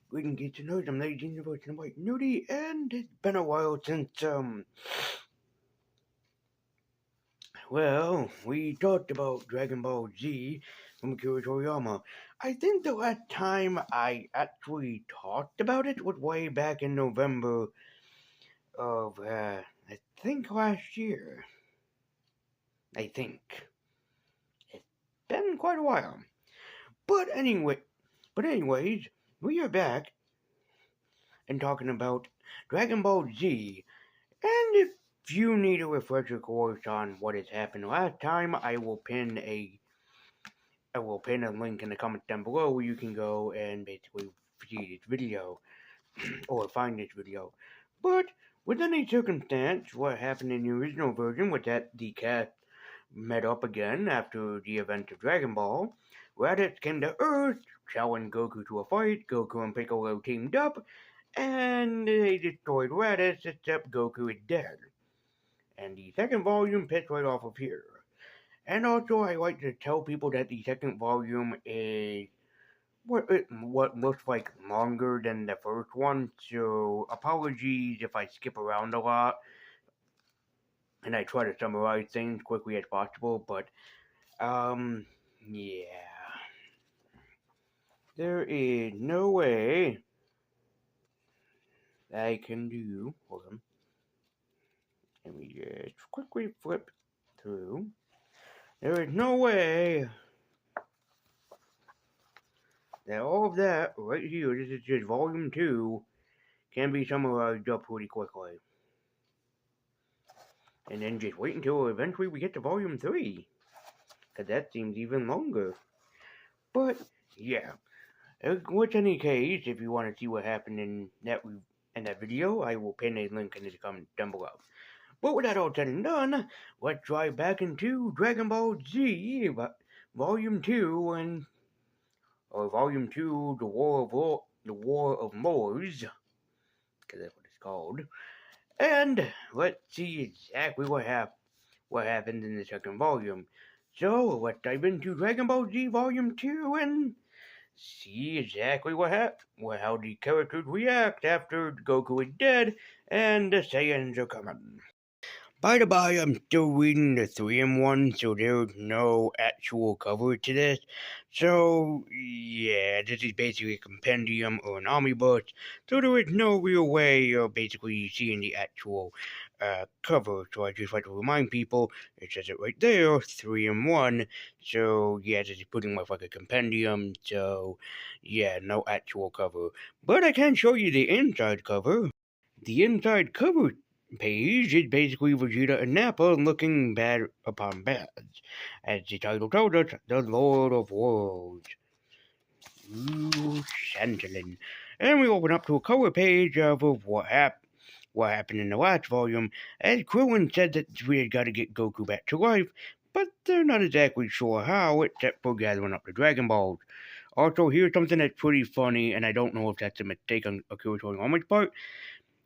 Greetings, get to know them, ladies and voice and white nudie, and it's been a while since, we talked about Dragon Ball Z from Akira Toriyama. I think the last time I actually talked about it was way back in November of, I think last year. I think. It's been quite a while. But anyway, anyways, we are back and talking about Dragon Ball Z. And if you need a refresher course on what has happened last time, I will pin a link in the comments down below where you can go and basically see this video or find this video. But with any circumstance, what happened in the original version was that the cast met up again after the event of Dragon Ball. Raditz came to Earth, challenged Goku to a fight. Goku and Piccolo teamed up, and they destroyed Raditz, except Goku is dead. And the second volume picks right off of here. And also, I like to tell people that the second volume is what looks like longer than the first one. So apologies if I skip around a lot and I try to summarize things quickly as possible. But yeah, there is no way I can do. Hold on. Let me just quickly flip through. There is no way that all of that right here, this is just volume 2, can be summarized up pretty quickly. And then just wait until eventually we get to volume 3, because that seems even longer. But, yeah. With any case, if you want to see what happened in that video, I will pin a link in the comments down below. But with that all said and done, let's dive back into Dragon Ball Z, Volume 2, Volume 2, The War of Mors, because that's what it's called. And let's see exactly what happened in the second volume. So let's dive into Dragon Ball Z Volume 2 and see exactly how the characters react after Goku is dead and the Saiyans are coming. By the by, I'm still reading the 3-in-1, so there's no actual cover to this. So, yeah, this is basically a compendium or an omnibus, so there is no real way of basically seeing the actual cover. So I just like to remind people, it says it right there, 3-in-1. So, yeah, this is pretty much like a compendium, so, yeah, no actual cover. But I can show you the inside cover. The inside cover page is basically Vegeta and Nappa looking bad upon bads. As the title told us, the Lord of Worlds. Ooh, Changeling. And we open up to a cover page of what happened in the last volume, as Krillin said that we had got to get Goku back to life, but they're not exactly sure how, except for gathering up the Dragon Balls. Also, here's something that's pretty funny, and I don't know if that's a mistake on Akira Toriyama's part,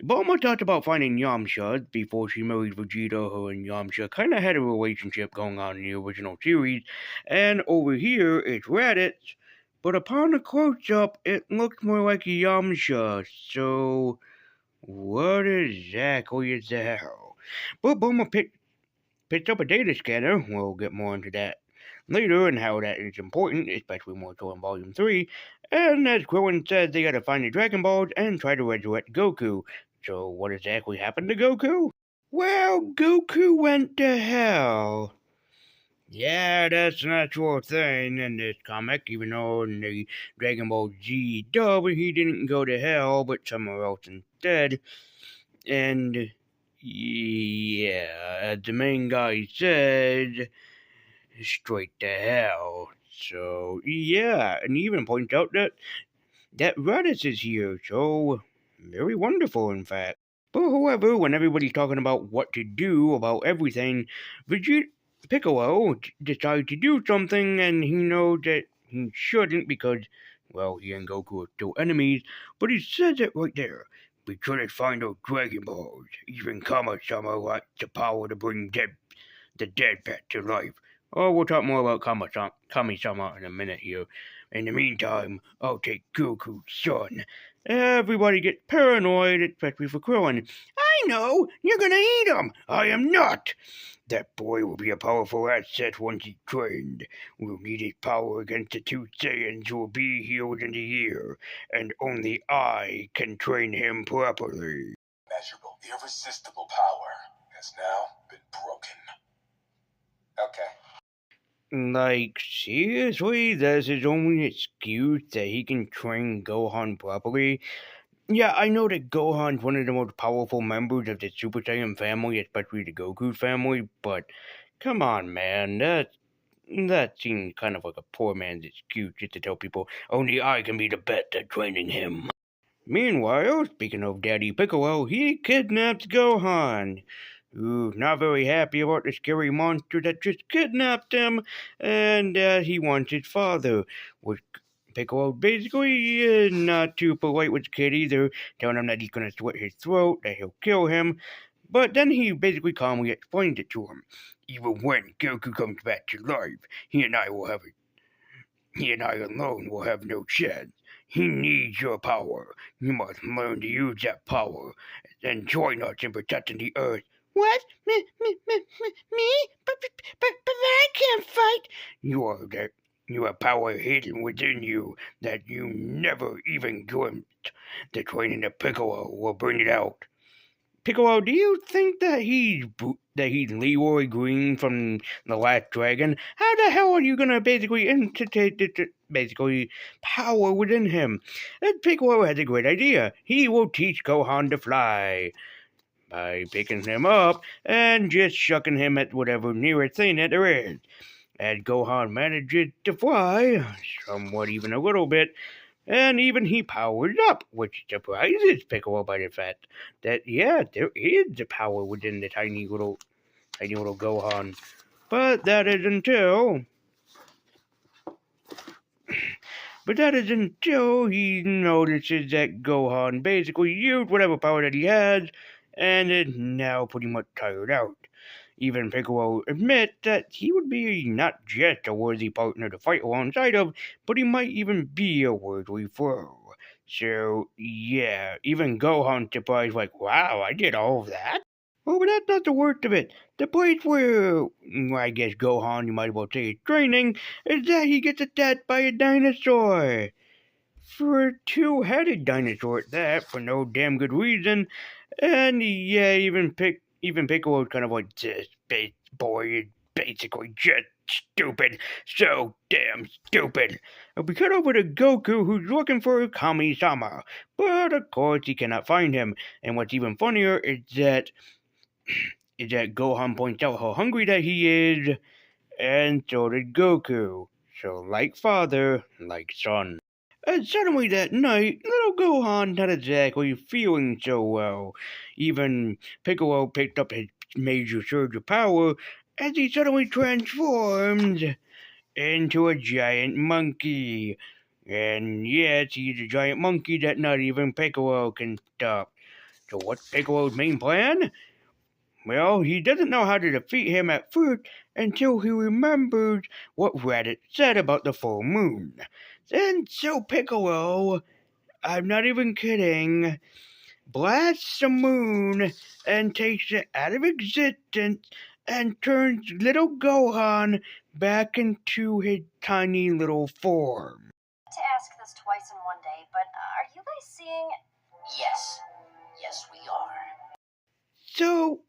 Bulma talked about finding Yamcha before she married Vegeta. Her and Yamcha kind of had a relationship going on in the original series, and over here it's Raditz, but upon a close-up it looks more like Yamcha, so what exactly is the hell? But Bulma picked up a data scanner, we'll get more into that later and how that is important, especially more so in Volume 3, and as Krillin said, they gotta find the Dragon Balls and try to resurrect Goku. So what exactly happened to Goku? Well, Goku went to hell. Yeah, that's an actual thing in this comic, even though in the Dragon Ball Z dub, he didn't go to hell, but somewhere else instead. And, yeah, as the main guy said, straight to hell. So, yeah, and he even points out that Raditz is here, so very wonderful, in fact. But however, when everybody's talking about what to do about everything, Vegeta Piccolo decides to do something, and he knows that he shouldn't because, well, he and Goku are still enemies, but he says it right there. We couldn't find those Dragon Balls. Even Kama-sama lacks the power to bring the dead back to life. Oh, we'll talk more about Kami-sama in a minute here. In the meantime, I'll take Goku's son. Everybody gets paranoid, especially for Krillin. I know! You're gonna eat him! I am not! That boy will be a powerful asset once he's trained. We'll need his power against the two Saiyans who will be here within a year, and only I can train him properly. Measurable, irresistible power has now been broken. Okay. Like, seriously? That's his only excuse that he can train Gohan properly? Yeah, I know that Gohan's one of the most powerful members of the Super Saiyan family, especially the Goku family, but come on, man, that seems kind of like a poor man's excuse just to tell people only I can be the best at training him. Meanwhile, speaking of Daddy Piccolo, he kidnaps Gohan. Ooh, not very happy about the scary monster that just kidnapped him, and he wants his father, which Piccolo basically is not too polite with the kid either, telling him that he's gonna slit his throat, that he'll kill him, but then he basically calmly explains it to him. Even when Goku comes back to life, he and I alone will have no chance. He needs your power. You must learn to use that power and join us in protecting the Earth. What? Me? But I can't fight. You have power hidden within you that you never even glimpsed. The training of Piccolo will bring it out. Piccolo, do you think that he's Leroy Green from the Last Dragon? How the hell are you gonna basically integrate this basically power within him? And Piccolo has a great idea. He will teach Gohan to fly by picking him up and just shucking him at whatever nearest thing that there is. As Gohan manages to fly, somewhat even a little bit, and even he powers up, which surprises Piccolo by the fact that, yeah, there is the power within the tiny little Gohan. But that is until he notices that Gohan basically used whatever power that he has and is now pretty much tired out. Even Piccolo admits that he would be not just a worthy partner to fight alongside of, but he might even be a worthy foe. So, yeah, even Gohan's surprised, like, wow, I did all of that? Oh, but that's not the worst of it. The place where, I guess Gohan, you might as well say, is training, is that he gets attacked by a dinosaur. For a two-headed dinosaur at that, for no damn good reason. And yeah, even Piccolo's kind of like, this boy is basically just stupid. So damn stupid. We cut over to Goku, who's looking for Kami-sama. But of course he cannot find him. And what's even funnier is that Gohan points out how hungry that he is, and so did Goku. So like father, like son. And suddenly that night, little Gohan not exactly feeling so well. Even Piccolo picked up his major surge of power as he suddenly transformed into a giant monkey. And yes, he's a giant monkey that not even Piccolo can stop. So what's Piccolo's main plan? Well, he doesn't know how to defeat him at first until he remembers what Reddit said about the full moon. And so Piccolo, I'm not even kidding, blasts the moon and takes it out of existence and turns little Gohan back into his tiny little form. To ask this twice in one day, but are you guys seeing? Yes, we are. So,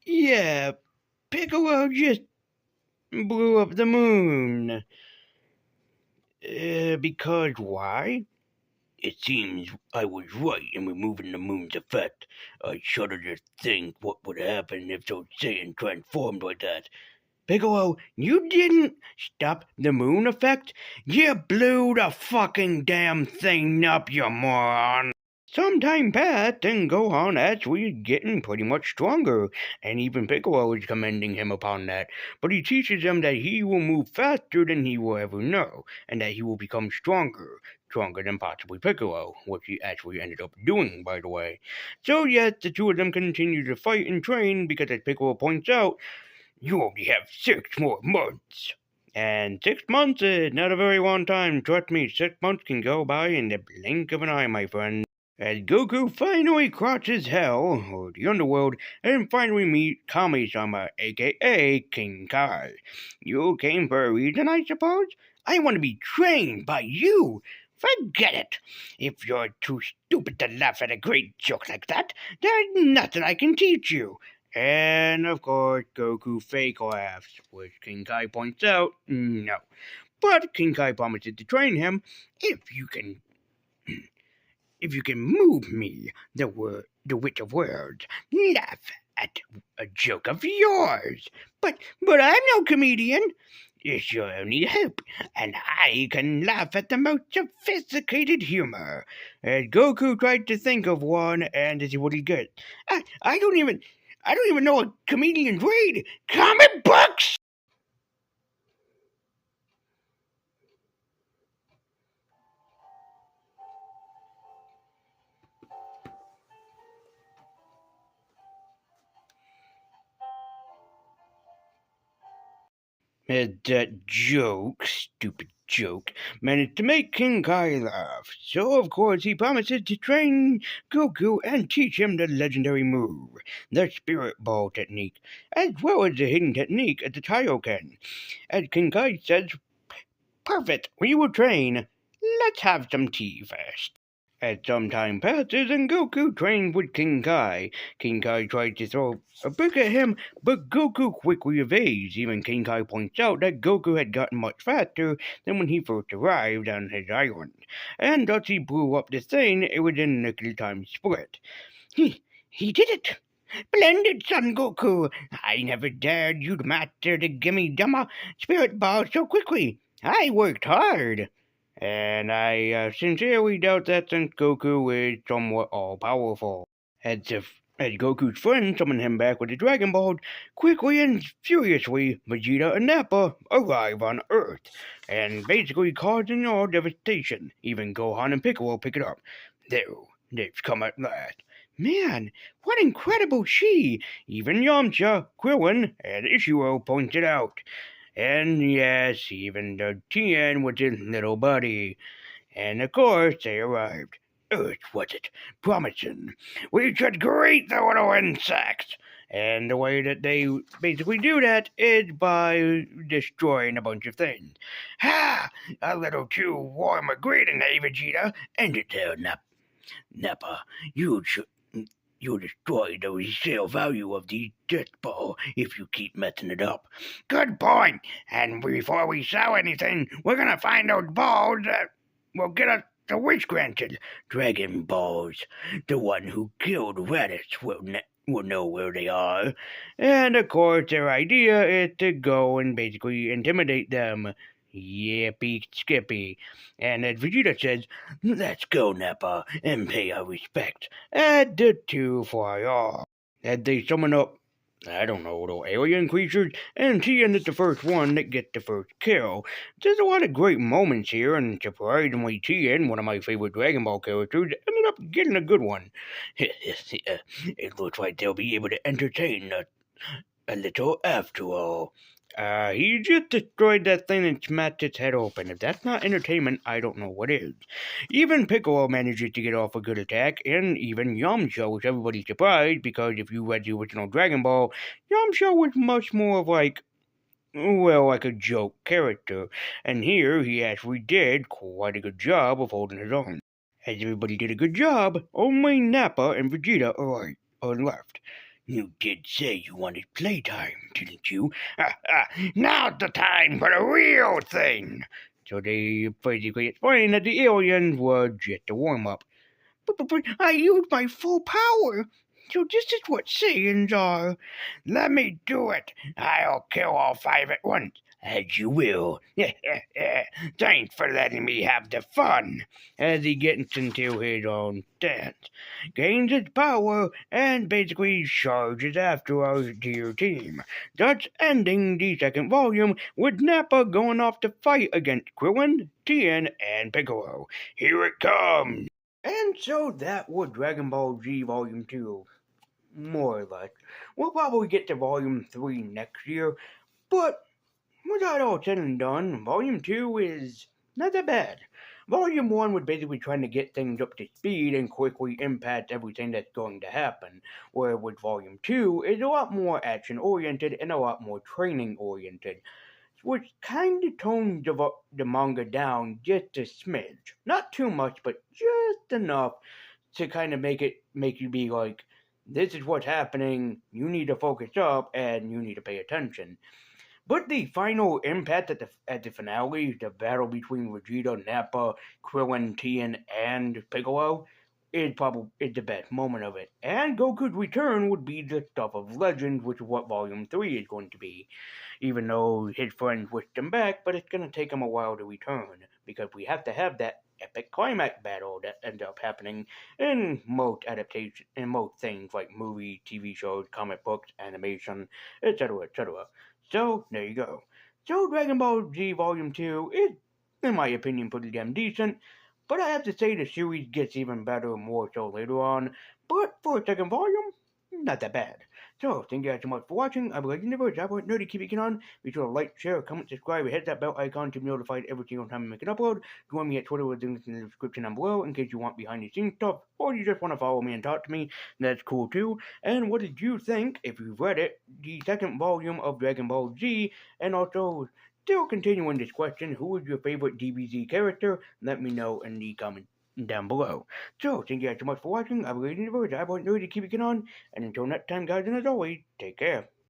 yeah, Piccolo just blew up the moon. Because why? It seems I was right in removing the moon's effect. I shudder to think what would happen if those Saiyans transformed like that. Piccolo, you didn't stop the moon effect? You blew the fucking damn thing up, you moron! Some time passed, and Gohan actually is getting pretty much stronger, and even Piccolo is commending him upon that. But he teaches him that he will move faster than he will ever know, and that he will become stronger than possibly Piccolo, which he actually ended up doing, by the way. So yes, the two of them continue to fight and train, because as Piccolo points out, you only have 6 more months. And 6 months is not a very long time. Trust me, 6 months can go by in the blink of an eye, my friend. As Goku finally crosses hell, or the underworld, and finally meets Kami-sama, aka King Kai. You came for a reason, I suppose? I want to be trained by you. Forget it. If you're too stupid to laugh at a great joke like that, there's nothing I can teach you. And of course, Goku fake laughs, which King Kai points out, no. But King Kai promises to train him if you can move me, the witch of words, laugh at a joke of yours. But I'm no comedian. It's your only hope, and I can laugh at the most sophisticated humor. As Goku tried to think of one, and this is what he gets. I don't even know what comedians read. Comic books. That joke, stupid joke, managed to make King Kai laugh. So, of course, he promises to train Goku and teach him the legendary move, the Spirit Ball technique, as well as the hidden technique at the Kaioken. As King Kai says, perfect, we will train. Let's have some tea first. As some time passes and Goku trains with King Kai, King Kai tries to throw a brick at him, but Goku quickly evades. Even King Kai points out that Goku had gotten much faster than when he first arrived on his island, and thus he blew up the thing it was in nickel time split. He did it! Splendid, Son Goku! I never dared you'd master the Gimme Dumma Spirit Ball so quickly. I worked hard. And I sincerely doubt that since Goku is somewhat all-powerful. As Goku's friends summon him back with the Dragon Ball, quickly and furiously, Vegeta and Nappa arrive on Earth, and basically causing all devastation. Even Gohan and Piccolo pick it up. There, they've come at last. Man, what incredible chi! Even Yamcha, Krillin, and Ishiro pointed out. And yes, even the Tien with his little buddy. And of course, they arrived. Earth, was it? Promising. We should greet the little insects. And the way that they basically do that is by destroying a bunch of things. Ha! A little too warm a greeting, eh, Vegeta? End it there, Nappa. You'll destroy the resale value of the death ball if you keep messing it up. Good point. And before we sell anything, we're gonna find those balls that will get us the wish granted. Dragon balls. The one who killed Raditz will know where they are. And of course, their idea is to go and basically intimidate them. Yippee skippy. And as Vegeta says, let's go, Nappa, and pay our respects at the 2 for As they summon up, I don't know, little alien creatures, and Tien is the first one that gets the first kill. There's a lot of great moments here, and surprisingly, Tien, one of my favorite Dragon Ball characters, ended up getting a good one. It looks like they'll be able to entertain us a little after all. He just destroyed that thing and smashed its head open. If that's not entertainment, I don't know what is. Even Piccolo manages to get off a good attack, and even Yamcha, which everybody's surprised, because if you read the original Dragon Ball, Yamcha was much more of like a joke character, and here he actually did quite a good job of holding his own. As everybody did a good job, only Nappa and Vegeta are left. You did say you wanted playtime, didn't you? Now's the time for the real thing! So they basically explained that the aliens were just a warm-up. But I used my full power! So this is what Saiyans are. Let me do it. I'll kill all 5 at once. As you will. Thanks for letting me have the fun. As he gets into his own stance, gains his power, and basically charges after our dear team. Thus ending the second volume with Nappa going off to fight against Krillin, Tien, and Piccolo. Here it comes! And so that was Dragon Ball Z Volume 2. More or less. We'll probably get to Volume 3 next year, but with that all said and done, Volume 2 is not that bad. Volume 1 was basically trying to get things up to speed and quickly impact everything that's going to happen, where with Volume 2 is a lot more action oriented and a lot more training oriented, which kind of tones the manga down just a smidge. Not too much, but just enough to kind of make you be like, this is what's happening, you need to focus up and you need to pay attention. But the final impact at the finale, the battle between Vegeta, Nappa, Krillin, Tien, and Piccolo, is the best moment of it. And Goku's return would be the stuff of legend, which is what Volume 3 is going to be. Even though his friends wished him back, but it's going to take him a while to return, because we have to have that epic climax battle that ends up happening in most adaptations, in most things like movies, TV shows, comic books, animation, etc., etc. So, there you go. So, Dragon Ball Z Volume 2 is, in my opinion, pretty damn decent, but I have to say the series gets even better more so later on, but for a second volume, not that bad. So, thank you guys so much for watching. I believe in the Universe. I want nerdy, keep it on. Be sure to like, share, comment, subscribe, and hit that bell icon to be notified every single time I make an upload. Join me at Twitter with links in the description down below in case you want behind the scenes stuff, or you just want to follow me and talk to me. That's cool too. And what did you think, if you've read it, the second volume of Dragon Ball Z, and also still continuing this question, who is your favorite DBZ character? Let me know in the comments down below. So, thank you guys so much for watching. I believe in the Universe. I want nerdy, keep it on. And until next time, guys, and as always, take care.